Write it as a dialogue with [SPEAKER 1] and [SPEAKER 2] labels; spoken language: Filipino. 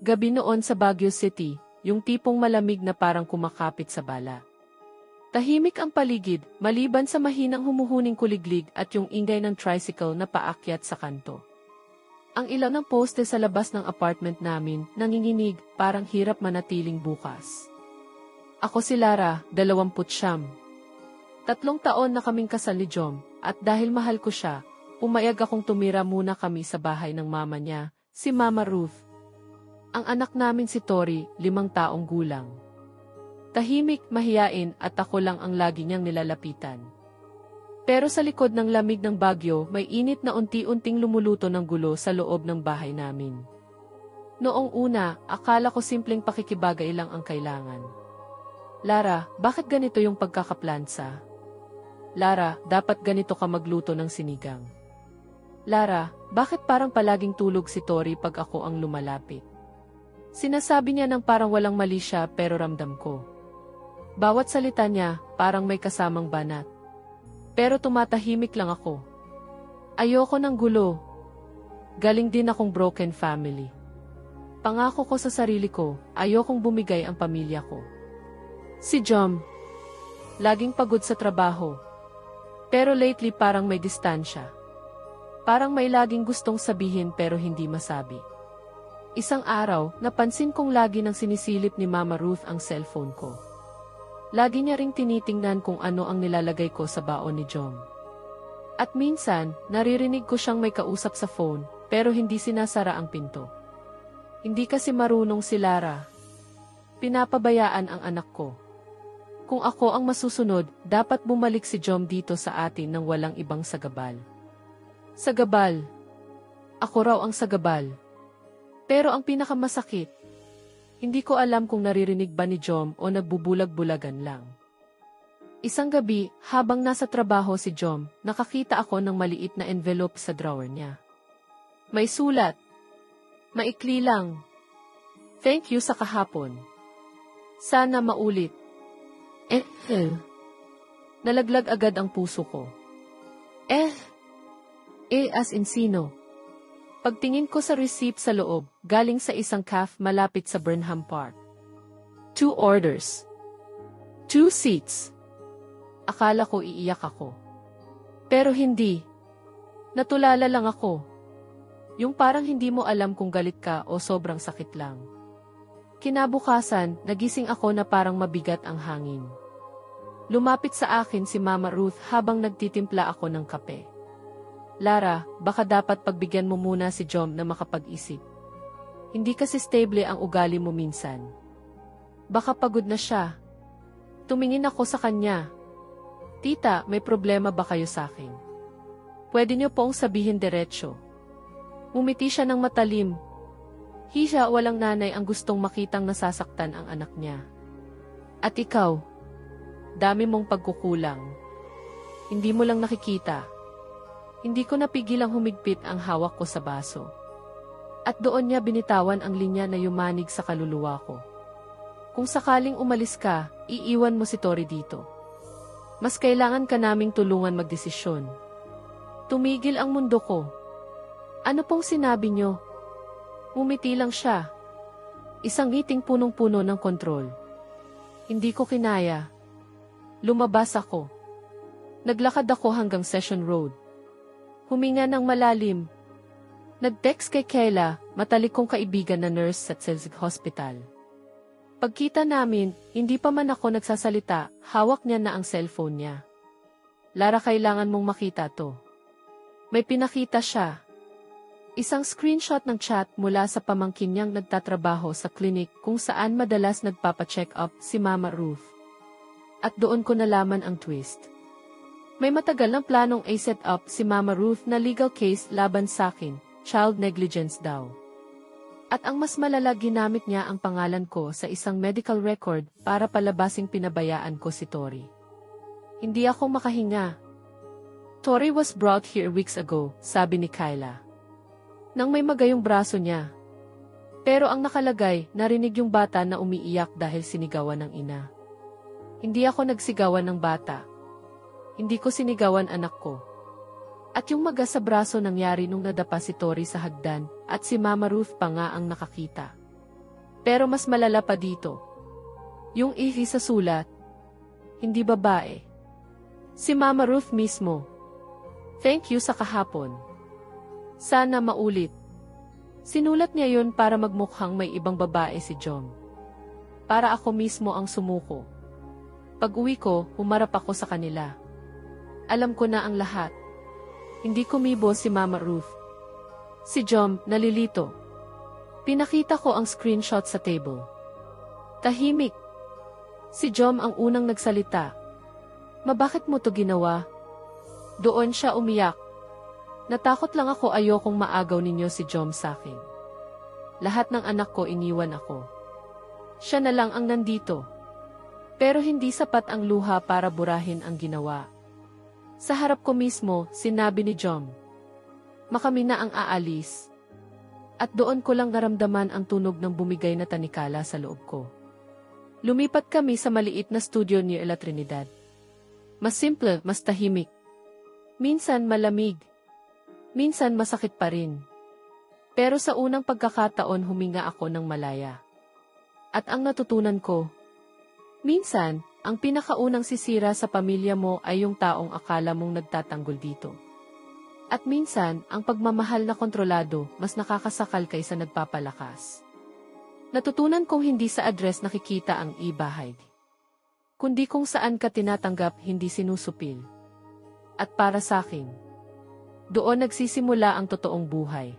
[SPEAKER 1] Gabi noon sa Baguio City, yung tipong malamig na parang kumakapit sa bala. Tahimik ang paligid, maliban sa mahinang humuhuning kuliglig at yung ingay ng tricycle na paakyat sa kanto. Ang ilaw ng poste sa labas ng apartment namin nanginginig, parang hirap manatiling bukas. Ako si Lara, 29. 3 taon na kaming kasal ni Jom, at dahil mahal ko siya, umayag akong tumira muna kami sa bahay ng mama niya, si Mama Ruth. Ang anak namin si Tori, 5 taong gulang. Tahimik, mahiyain at ako lang ang lagi niyang nilalapitan. Pero sa likod ng lamig ng Baguio, may init na unti-unting lumuluto ng gulo sa loob ng bahay namin. Noong una, akala ko simpleng pakikibagay lang ang kailangan. Lara, bakit ganito yung pagkakaplansa? Lara, dapat ganito ka magluto ng sinigang. Lara, bakit parang palaging tulog si Tori pag ako ang lumalapit? Sinasabi niya nang parang walang mali siya pero ramdam ko. Bawat salita niya, parang may kasamang banat. Pero tumatahimik lang ako. Ayoko ng gulo. Galing din akong broken family. Pangako ko sa sarili ko, ayokong bumigay ang pamilya ko. Si Jom, laging pagod sa trabaho. Pero lately parang may distansya. Parang may laging gustong sabihin pero hindi masabi. Isang araw, napansin kong lagi nang sinisilip ni Mama Ruth ang cellphone ko. Lagi niya ring tinitingnan kung ano ang nilalagay ko sa baon ni Jom. At minsan, naririnig ko siyang may kausap sa phone, pero hindi sinasara ang pinto. Hindi kasi marunong si Lara. Pinapabayaan ang anak ko. Kung ako ang masusunod, dapat bumalik si Jom dito sa atin nang walang ibang sagabal. Sagabal. Ako raw ang sagabal. Pero ang pinakamasakit, hindi ko alam kung naririnig ba ni Jom o nagbubulag-bulagan lang. Isang gabi, habang nasa trabaho si Jom, nakakita ako ng maliit na envelope sa drawer niya. May sulat. Maikli lang. Thank you sa kahapon. Sana maulit. Nalaglag agad ang puso ko. As in sino? Pagtingin ko sa receipt sa loob, galing sa isang cafe malapit sa Burnham Park. 2 orders. 2 seats. Akala ko iiyak ako. Pero hindi. Natulala lang ako. Yung parang hindi mo alam kung galit ka o sobrang sakit lang. Kinabukasan, nagising ako na parang mabigat ang hangin. Lumapit sa akin si Mama Ruth habang nagtitimpla ako ng kape. Lara, baka dapat pagbigyan mo muna si Jom na makapag-isip. Hindi kasi stable ang ugali mo minsan. Baka pagod na siya. Tumingin ako sa kanya. Tita, may problema ba kayo sa akin? Pwede niyo pong sabihin diretsyo. Umiti siya ng matalim. Hisha, walang nanay ang gustong makitang nasasaktan ang anak niya. At ikaw, dami mong pagkukulang. Hindi mo lang nakikita. Hindi ko napigilang humigpit ang hawak ko sa baso. At doon niya binitawan ang linya na yumanig sa kaluluwa ko. Kung sakaling umalis ka, iiwan mo si Tori dito. Mas kailangan ka naming tulungan magdesisyon. Tumigil ang mundo ko. Ano pong sinabi niyo? Umiti lang siya. Isang ngiting punong-puno ng kontrol. Hindi ko kinaya. Lumabas ako. Naglakad ako hanggang Session Road. Huminga ng malalim. Nag-text kay Kayla, matalik kong kaibigan na nurse sa Celsic Hospital. Pagkita namin, hindi pa man ako nagsasalita, hawak niya na ang cellphone niya. Lara, kailangan mong makita to. May pinakita siya. Isang screenshot ng chat mula sa pamangkin niyang nagtatrabaho sa klinik kung saan madalas nagpapacheck up si Mama Ruth. At doon ko nalaman ang twist. May matagal ng planong i-set up si Mama Ruth na legal case laban sa akin, child negligence daw. At ang mas malala, ginamit niya ang pangalan ko sa isang medical record para palabasing pinabayaan ko si Tori. Hindi ako makahinga. Tori was brought here weeks ago, sabi ni Kayla. Nang may magayong braso niya. Pero ang nakalagay, narinig yung bata na umiiyak dahil sinigawan ng ina. Hindi ako nagsigawan ng bata. Hindi ko sinigawan anak ko. At yung maga sa braso nangyari nung nadapa si Tori sa hagdan, at si Mama Ruth pa nga ang nakakita. Pero mas malala pa dito. Yung ihi sa sulat, hindi babae. Si Mama Ruth mismo. Thank you sa kahapon. Sana maulit. Sinulat niya yon para magmukhang may ibang babae si John. Para ako mismo ang sumuko. Pag-uwi ko, humarap ako sa kanila. Alam ko na ang lahat. Hindi kumibo si Mama Ruth. Si John, nalilito. Pinakita ko ang screenshot sa table. Tahimik. Si John ang unang nagsalita. Bakit mo to ginawa? Doon siya umiyak. Natakot lang ako, ayokong maagaw ninyo si John sa akin. Lahat ng anak ko iniwan ako. Siya na lang ang nandito. Pero hindi sapat ang luha para burahin ang ginawa. Sa harap ko mismo, sinabi ni John. Makami na ang aalis. At doon ko lang naramdaman ang tunog ng bumigay na tanikala sa loob ko. Lumipat kami sa maliit na studio ni La Trinidad. Mas simple, mas tahimik. Minsan malamig. Minsan masakit pa rin. Pero sa unang pagkakataon huminga ako ng malaya. At ang natutunan ko, minsan, ang pinakaunang sisira sa pamilya mo ay yung taong akala mong nagtatanggol dito. At minsan, ang pagmamahal na kontrolado mas nakakasakal kaysa nagpapalakas. Natutunan kong hindi sa address nakikita ang ibahag, kundi kung saan ka tinatanggap, hindi sinusupil. At para sa akin, doon nagsisimula ang totoong buhay.